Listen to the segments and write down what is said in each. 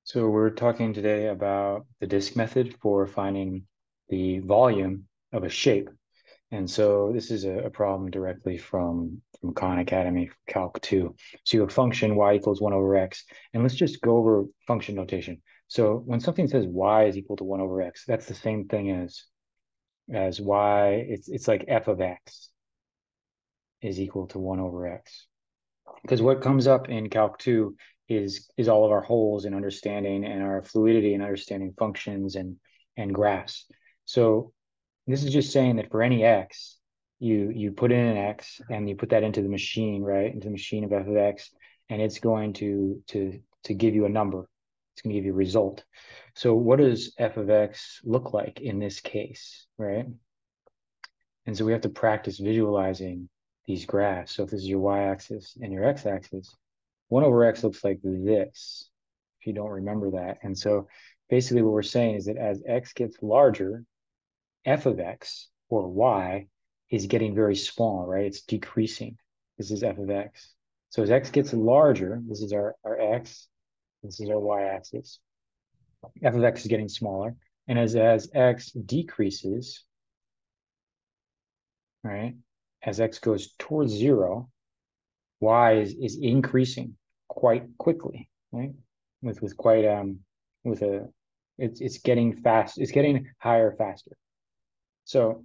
So we're talking today about the disk method for finding the volume of a shape. And so this is a problem directly from Khan Academy, Calc 2. So you have function y equals 1 over x. And let's just go over function notation. So when something says y is equal to 1 over x, that's the same thing as y. It's like f of x is equal to 1 over x. Because what comes up in Calc 2 is all of our holes in understanding and our fluidity and understanding functions and graphs. So this is just saying that for any x, you put in an x and you put that into the machine, right? Into the machine of f of x, and it's going to give you a number. It's going to give you a result. So what does f of x look like in this case, right? And so we have to practice visualizing these graphs. So if this is your y-axis and your x-axis, 1 over x looks like this, if you don't remember that. And so basically what we're saying is that as x gets larger, f of x, or y, is getting very small, right? It's decreasing. This is f of x. So as x gets larger, this is our x, this is our y-axis. F of x is getting smaller. And as x decreases, right, as x goes towards 0, y is increasing quite quickly, right? With quite with a it's getting fast, it's getting higher faster. So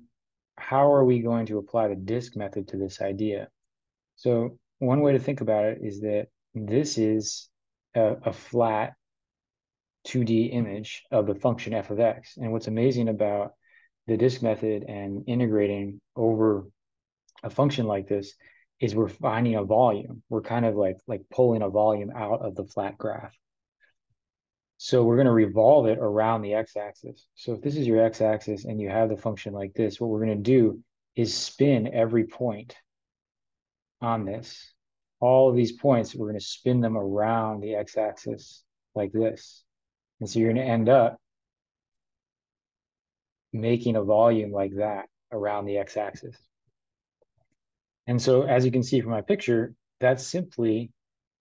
how are we going to apply the disk method to this idea? So one way to think about it is that this is a flat 2D image of the function f of x. And what's amazing about the disk method and integrating over a function like this is we're finding a volume. We're kind of like pulling a volume out of the flat graph. So we're going to revolve it around the x-axis. So if this is your x-axis and you have the function like this, what we're going to do is spin every point on this. All of these points, we're going to spin them around the x-axis like this. And so you're going to end up making a volume like that around the x-axis. And so as you can see from my picture, that's simply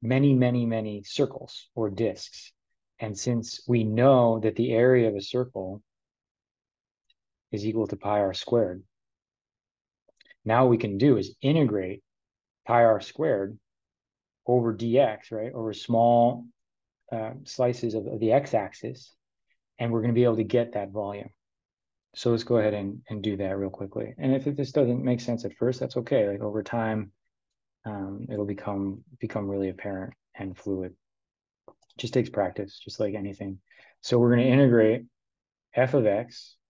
many, many, many circles or disks. And since we know that the area of a circle is equal to pi r squared, now what we can do is integrate pi r squared over dx, right, over small slices of the x-axis, and we're going to be able to get that volume. So let's go ahead and do that real quickly. And if this doesn't make sense at first, that's okay. Like over time, it'll become really apparent and fluid. It just takes practice, just like anything. So we're going to integrate f of x